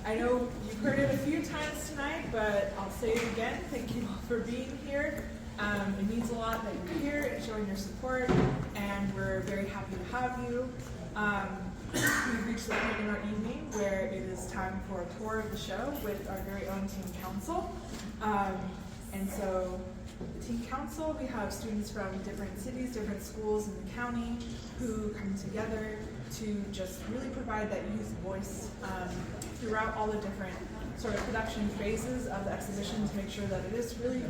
I know you've heard it a few times tonight, but I'll say it again. Thank you all for being here. It means a lot that you're here and showing your support, and we're very happy to have you. We've reached the point in our evening where it is time for a tour of the show with our very own team council. And so the team council, we have students from different cities, different schools in the county who come together to just really provide that youth voice throughout all the different sort of production phases of the exhibition to make sure that it is really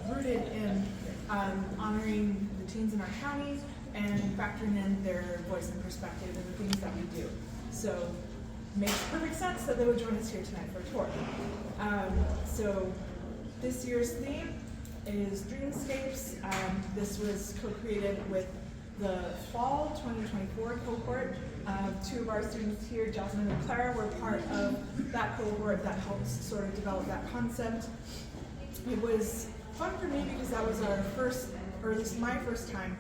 rooted in honoring the teens in our county and factoring in their voice and perspective and the things that we do. So it makes perfect sense that they would join us here tonight for a tour. So this year's theme is Dreamscapes. This was co-created with the fall 2024 cohort. Two of our students here, Jasmine and Clara, were part of that cohort that helped sort of develop that concept. It was fun for me because that was our first, or at least my first time,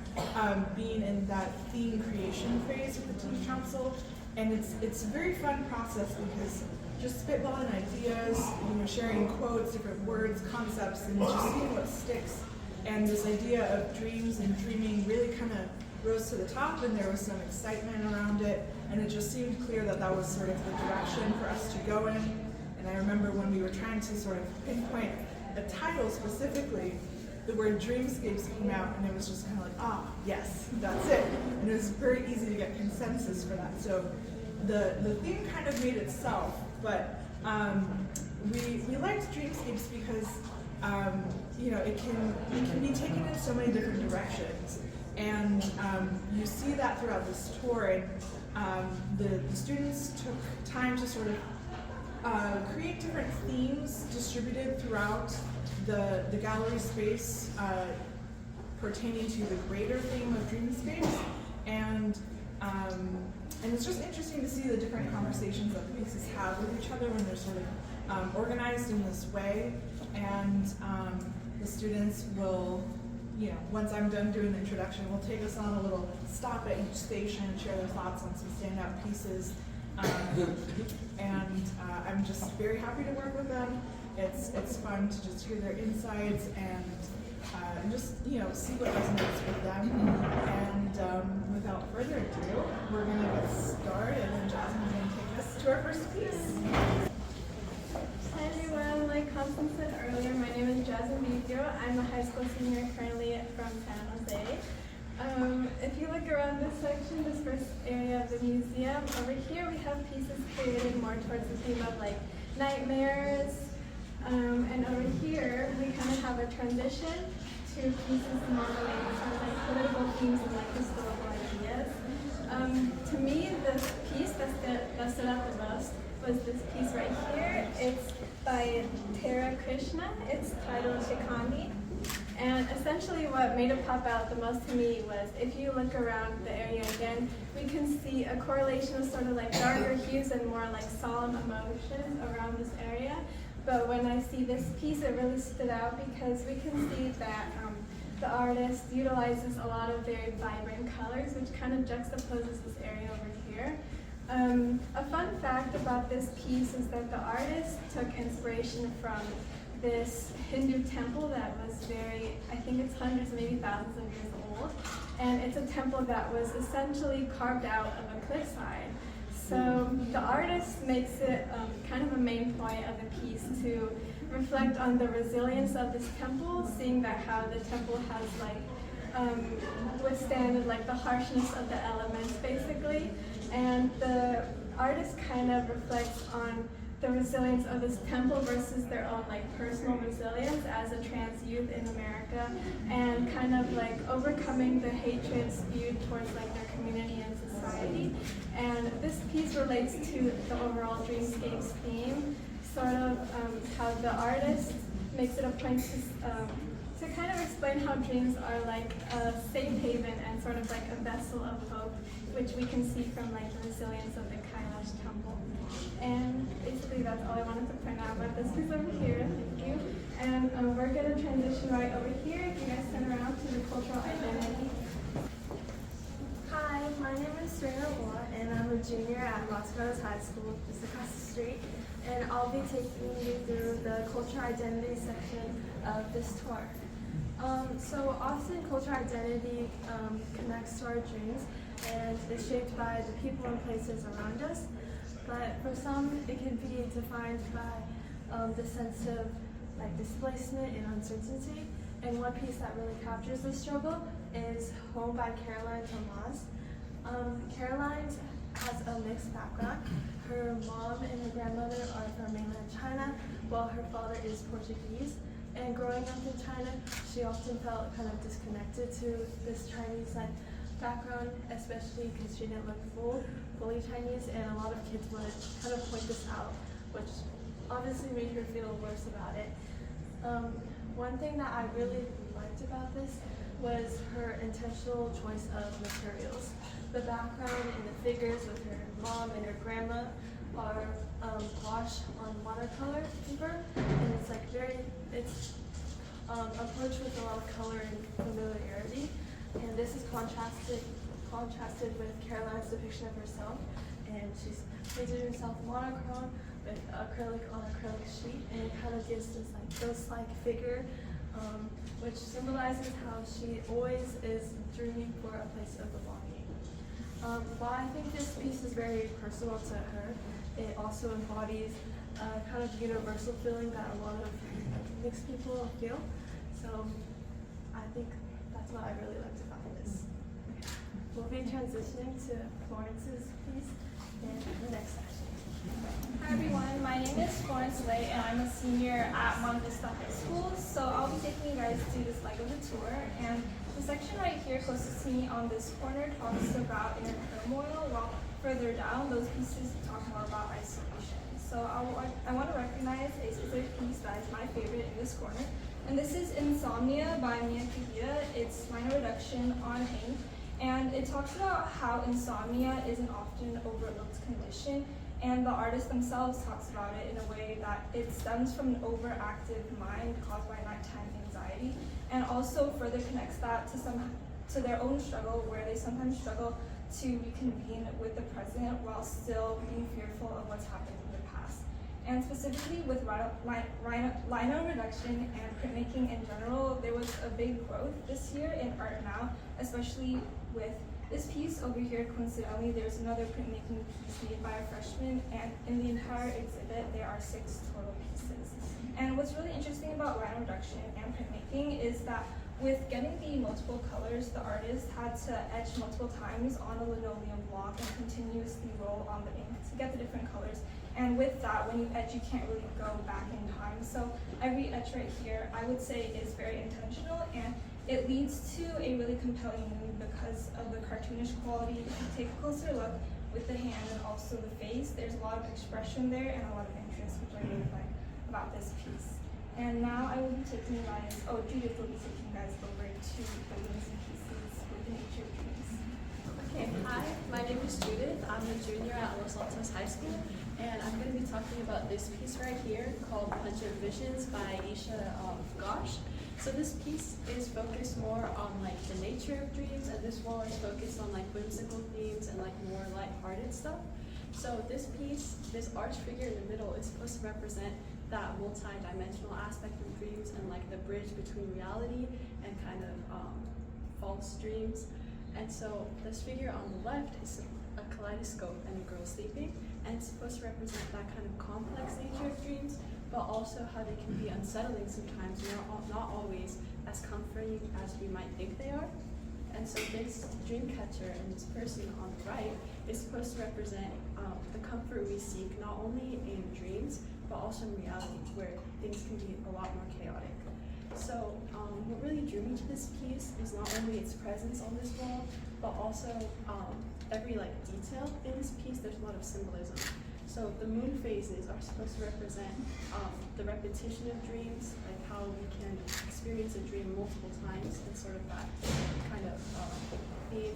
being in that theme creation phase with the team council. And it's a very fun process because just spitballing ideas, sharing quotes, different words, concepts, and just seeing what sticks. And this idea of dreams and dreaming really kind of rose to the top, and there was some excitement around it, and it just seemed clear that that was sort of the direction for us to go in. And I remember when we were trying to sort of pinpoint a title specifically, the word Dreamscapes came out, and it was just kind of like, yes, that's it. And it was very easy to get consensus for that. So the theme kind of made itself, but we liked Dreamscapes because it can be taken in so many different directions. And you see that throughout this tour, and the students took time to sort of create different themes distributed throughout the gallery space pertaining to the greater theme of Dreamscapes. And it's just interesting to see the different conversations that the pieces have with each other when they're sort of organized in this way. And the students will, once I'm done doing the introduction, we'll take us on a little stop at each station and share their thoughts on some standout pieces. And I'm just very happy to work with them. It's fun to just hear their insights and just see what resonates with them. And without further ado, we're going to get started, and Jasmine's going to take us to our first piece. Hi everyone, like Constance said earlier, my name is Jasmine Vidio. I'm a high school senior currently from San Jose. If you look around this section, this first area of the museum, over here we have pieces created more towards the theme of like nightmares. And over here we kind of have a transition to pieces more related to like political themes and like historical ideas. To me, the piece that stood out the most was this piece right here. It's by Tara Krishna. It's titled Shikani. And essentially what made it pop out the most to me was if you look around the area again, we can see a correlation of sort of like darker hues and more like solemn emotions around this area. But when I see this piece, it really stood out because we can see that the artist utilizes a lot of very vibrant colors, which kind of juxtaposes this area over here. A fun fact about this piece is that the artist took inspiration from this Hindu temple that was I think it's hundreds, maybe thousands of years old. And it's a temple that was essentially carved out of a cliffside. So the artist makes it kind of a main point of the piece to reflect on the resilience of this temple, seeing that how the temple has withstanded like the harshness of the elements basically. And the artist kind of reflects on the resilience of this temple versus their own like personal resilience as a trans youth in America, and kind of like overcoming the hatred spewed towards like their community and society. And this piece relates to the overall Dreamscapes theme, sort of how the artist makes it a point to kind of explain how dreams are like a safe haven and sort of like a vessel of hope, which we can see from like the resilience of the Kailash temple. And basically that's all I wanted to point out about this piece over here. Thank you. And we're going to transition right over here. If you guys turn around to the cultural identity. Hi, my name is Serena Moore, and I'm a junior at Los Gatos High School, just across the street. and I'll be taking you through the cultural identity section of this tour. So often cultural identity connects to our dreams and is shaped by the people and places around us, but for some it can be defined by the sense of like displacement and uncertainty. And one piece that really captures this struggle is Home by Caroline Tomas. Caroline has a mixed background. Her mom and her grandmother are from mainland China, while her father is Portuguese. And growing up in China, she often felt kind of disconnected to this Chinese background, especially because she didn't look fully Chinese, and a lot of kids would kind of point this out, which obviously made her feel worse about it. One thing that I really liked about this was her intentional choice of materials. The background and the figures with her mom and her grandma are washed on watercolor paper, and it's like it's approached with a lot of color and familiarity. And this is contrasted with Caroline's depiction of herself, and she's painted herself monochrome with acrylic on acrylic sheet, and it kind of gives this like ghost-like figure, which symbolizes how she always is dreaming for a place of belonging. While I think this piece is very personal to her, it also embodies a kind of universal feeling that a lot of mixed people feel. So I think that's what I really liked about this. We'll be transitioning to Florence's piece in the next section. Hi everyone, my name is Florence Lay and I'm a senior at Monte Vista High School. So I'll be taking you guys through this leg of the tour, and the section right here closest to me on this corner talks about inner turmoil, while further down those pieces talk more about isolation. So I want to recognize a specific piece that is my favorite in this corner, and this is Insomnia by Mia Kihita. It's minor reduction on ink, and it talks about how insomnia is an often overlooked condition. And the artist themselves talks about it in a way that it stems from an overactive mind caused by nighttime anxiety, and also further connects that to their own struggle, where they sometimes struggle to reconvene with the present while still being fearful of what's happened in the past. And specifically with lino reduction and printmaking in general, there was a big growth this year in ArtNow, especially with this piece over here. Coincidentally, there's another printmaking piece made by a freshman, and in the entire exhibit, there are 6 total pieces. And what's really interesting about lino reduction and printmaking is that with getting the multiple colors, the artist had to etch multiple times on a linoleum block and continuously roll on the ink to get the different colors. And with that, when you etch, you can't really go back in time. So every etch right here, I would say, is very intentional, and it leads to a really compelling mood because of the cartoonish quality. If you take a closer look with the hand and also the face, there's a lot of expression there and a lot of interest, which I really like about this piece. And now I will be taking you guys, Judith will be taking you guys over to buildings and pieces with the nature dreams. Okay, hi, my name is Judith. I'm a junior at Los Gatos High School, and I'm going to be talking about this piece right here called Punch of Visions by Isha Gosh. So this piece is focused more on like the nature of dreams, and this wall is focused on like whimsical themes and like more light-hearted stuff. So this piece, this arch figure in the middle, is supposed to represent that multi-dimensional aspect of dreams and like the bridge between reality and kind of false dreams. And so this figure on the left is a kaleidoscope and a girl sleeping, and it's supposed to represent that kind of complex nature of dreams, but also how they can be unsettling sometimes, and not always as comforting as we might think they are. And so this dream catcher and this person on the right is supposed to represent the comfort we seek, not only in dreams, but also in reality, where things can be a lot more chaotic. So what really drew me to this piece is not only its presence on this wall, but also every like detail in this piece. There's a lot of symbolism. So the moon phases are supposed to represent the repetition of dreams, like how we can experience a dream multiple times, and sort of that kind of theme.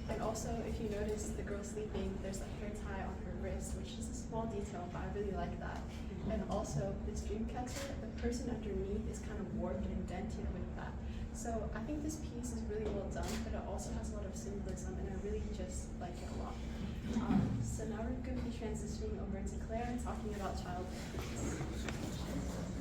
And also, if you notice the girl sleeping, there's a hair tie on her wrist, which is a small detail, but I really like that. And also, this dream catcher, the person underneath is kind of warped and indented with that. So I think this piece is really well done, but it also has a lot of symbolism, and I really just like it a lot. So now we're going to be transitioning over to Claire and talking about childhood.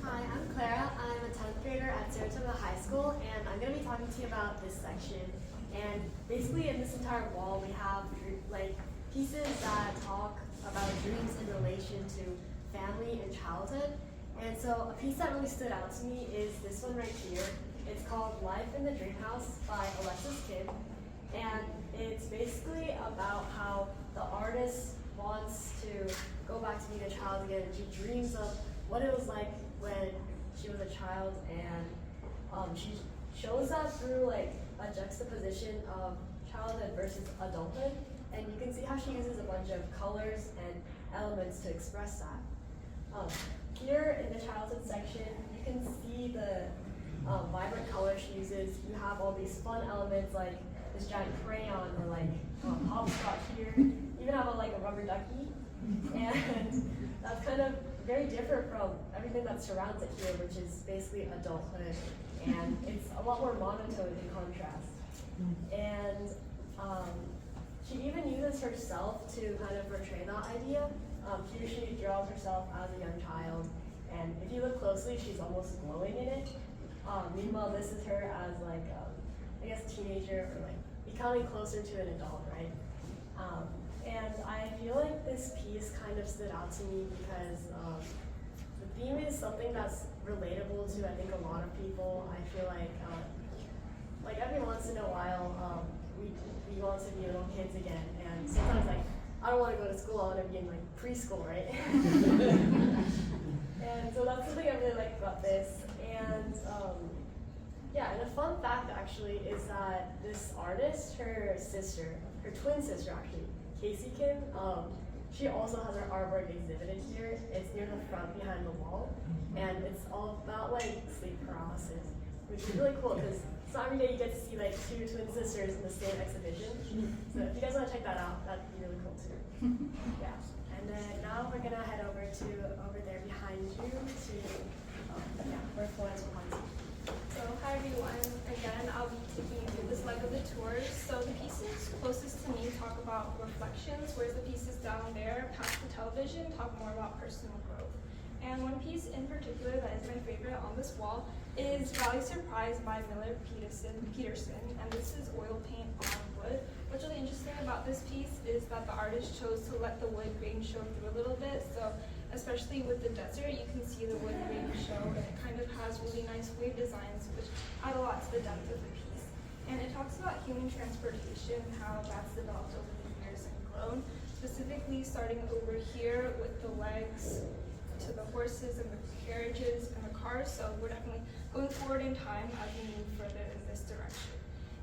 Hi, I'm Clara. I'm a 10th grader at Saratoga High School, and I'm going to be talking to you about this section. And basically in this entire wall, we have like pieces that talk about dreams in relation to family and childhood. And so a piece that really stood out to me is this one right here. It's called Life in the Dream House by Alexis Kim. And it's basically about how the artist wants to go back to being a child again. She dreams of what it was like when she was a child, and she shows that through like a juxtaposition of childhood versus adulthood. And you can see how she uses a bunch of colors and elements to express that. Here in the childhood section, you can see the vibrant colors she uses. You have all these fun elements like this giant crayon or like hopscotch here. You even have a rubber ducky. And that's kind of very different from everything that surrounds it here, which is basically adulthood. And it's a lot more monotone in contrast. And she even uses herself to kind of portray that idea. Here she draws herself as a young child, and if you look closely, she's almost glowing in it. Meanwhile, this is her as I guess teenager, or becoming closer to an adult, right? And I feel like this piece kind of stood out to me because the theme is something that's relatable to I think a lot of people. I feel like every once in a while we want to be little kids again, and sometimes I don't want to go to school, I want to be in preschool, right? And so that's something I really like about this. And yeah, and a fun fact actually is that this artist, her twin sister actually, Casey Kim, she also has her artwork exhibited here. It's near the front behind the wall, and it's all about sleep paralysis, which is really cool because it's not every day you get to see two twin sisters in the same exhibition. So if you guys want to check that out, that'd be really cool too. Yeah, and then now we're gonna head over there behind you to where Florence will come to. So hi everyone, again I'll be taking you through this leg of the tour. So the pieces closest to me talk about reflections, whereas the pieces down there past the television talk more about personal growth. And one piece in particular that is my favorite on this wall is Valley Surprise by Miller Peterson, and this is oil paint on wood. What's really interesting about this piece is that the artist chose to let the wood grain show through a little bit. So especially with the desert, you can see the wood grain show, and it kind of has really nice wave designs, which add a lot to the depth of the piece. And it talks about human transportation, how that's developed over the years and grown, specifically starting over here with the legs to the horses and the carriages and the cars. So we're definitely going forward in time as we move further in this direction.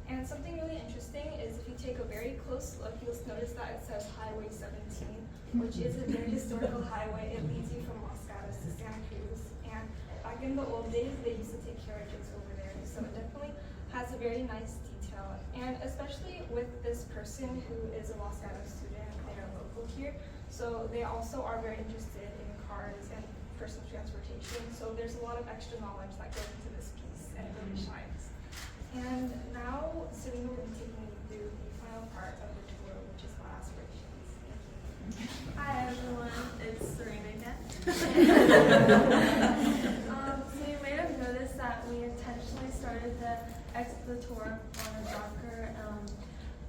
And something really interesting is if you take a very close look, you'll notice that it says Highway 17, which is a very historical highway. It leads you from Los Gatos to Santa Cruz. And back in the old days, they used to take carriages over there. So it definitely has a very nice detail. And especially with this person who is a Los Gatos student, they're local here. So they also are very interested in cars and personal transportation. So there's a lot of extra knowledge that goes into this piece, and it really shines. And now, Serena will be taking you through the final part of the tour, which is about aspirations. Thank you. Hi everyone, it's Serena again. So you may have noticed that we intentionally started the tour on a darker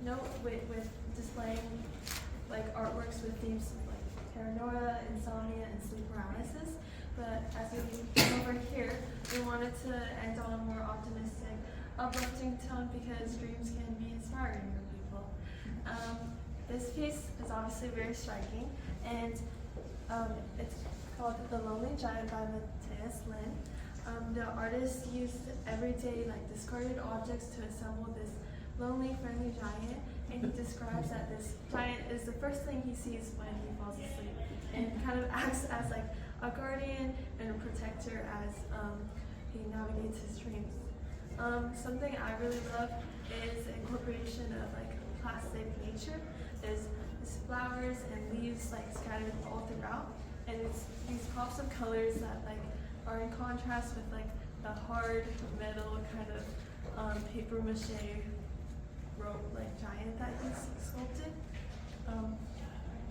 note with displaying artworks with themes like paranoia, insomnia, and sleep paralysis. But as we came over here, we wanted to end on a more optimistic, uplifting tone because dreams can be inspiring for people. This piece is obviously very striking, and it's called The Lonely Giant by Matthias Lin. The artist used everyday discarded objects to assemble this lonely, friendly giant, and he describes that this giant is the first thing he sees when he falls asleep, and kind of acts as a guardian and a protector as he navigates his dreams. Something I really love is the incorporation of plastic nature. There's flowers and leaves scattered all throughout, and it's these pops of colors that are in contrast with the hard metal kind of paper mache rope giant that he's sculpted.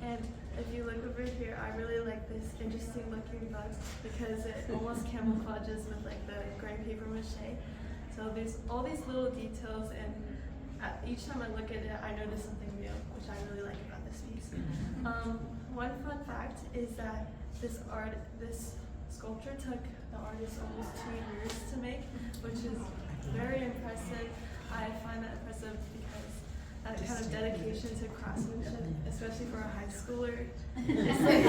And if you look over here, I really like this interesting looking bug because it almost camouflages with like the gray paper mache. So there's all these little details, and each time I look at it, I notice something new, which I really like about this piece. One fun fact is that this sculpture took the artist almost 2 years to make, which is very impressive. I find that impressive because that kind of dedication to craftsmanship, especially for a high schooler, it's like,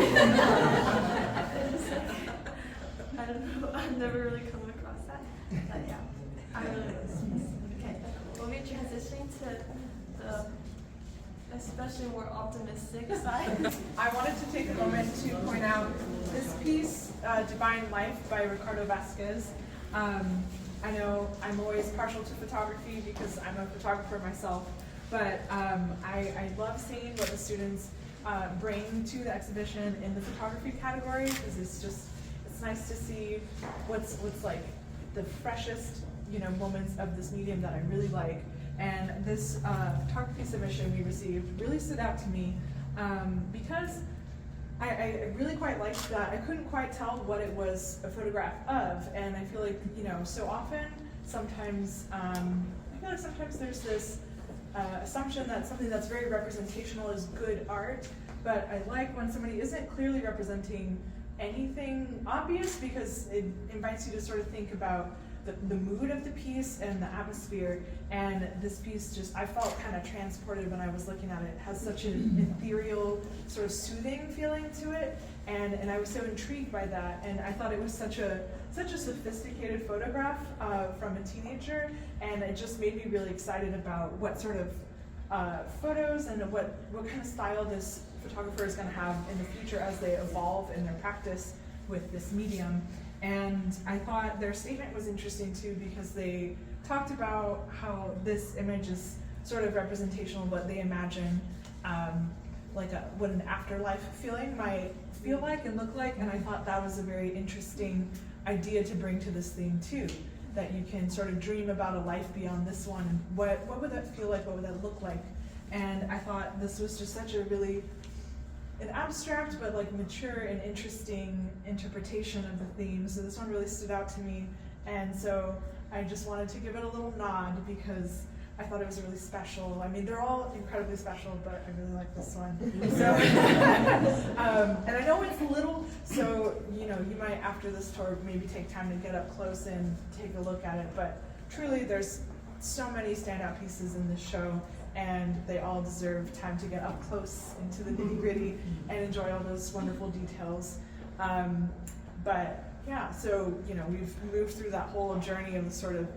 I don't know, I've never really come across that. But yeah, I really like this piece. Okay, we'll be transitioning to the especially more optimistic side. I wanted to take a moment to point out this piece, Divine Life by Ricardo Vasquez. I know I'm always partial to photography because I'm a photographer myself, but I love seeing what the students bring to the exhibition in the photography category, because it's nice to see what's like the freshest moments of this medium that I really like. And this photography submission we received really stood out to me because I really quite liked that. I couldn't quite tell what it was a photograph of, and I feel like, so often, sometimes, I feel like sometimes there's this assumption that something that's very representational is good art, but I like when somebody isn't clearly representing anything obvious, because it invites you to sort of think about the mood of the piece and the atmosphere. And this piece I felt kind of transported when I was looking at it. It has such an ethereal, sort of soothing feeling to it, and I was so intrigued by that. And I thought it was such a sophisticated photograph from a teenager, and it just made me really excited about what sort of photos and what kind of style this photographer is going to have in the future as they evolve in their practice with this medium. And I thought their statement was interesting too, because they talked about how this image is sort of representational of what they imagine what an afterlife feeling might feel like and look like. And I thought that was a very interesting idea to bring to this theme too, that you can sort of dream about a life beyond this one, and what would that feel like, what would that look like. And I thought this was just such a really an abstract but like mature and interesting interpretation of the theme. So this one really stood out to me, and so I just wanted to give it a little nod because I thought it was really special. I mean, they're all incredibly special, but I really like this one. So, and I know it's little, so you might after this tour maybe take time to get up close and take a look at it. But truly, there's so many standout pieces in this show, and they all deserve time to get up close into the nitty-gritty and enjoy all those wonderful details. But yeah, so we've moved through that whole journey of the sort of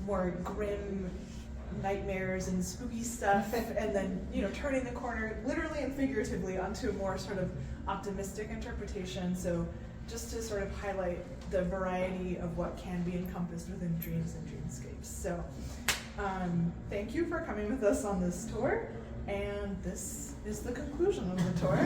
more grim nightmares and spooky stuff, and then turning the corner literally and figuratively onto a more sort of optimistic interpretation. So just to sort of highlight the variety of what can be encompassed within dreams and dreamscapes. So thank you for coming with us on this tour, and this is the conclusion of the tour.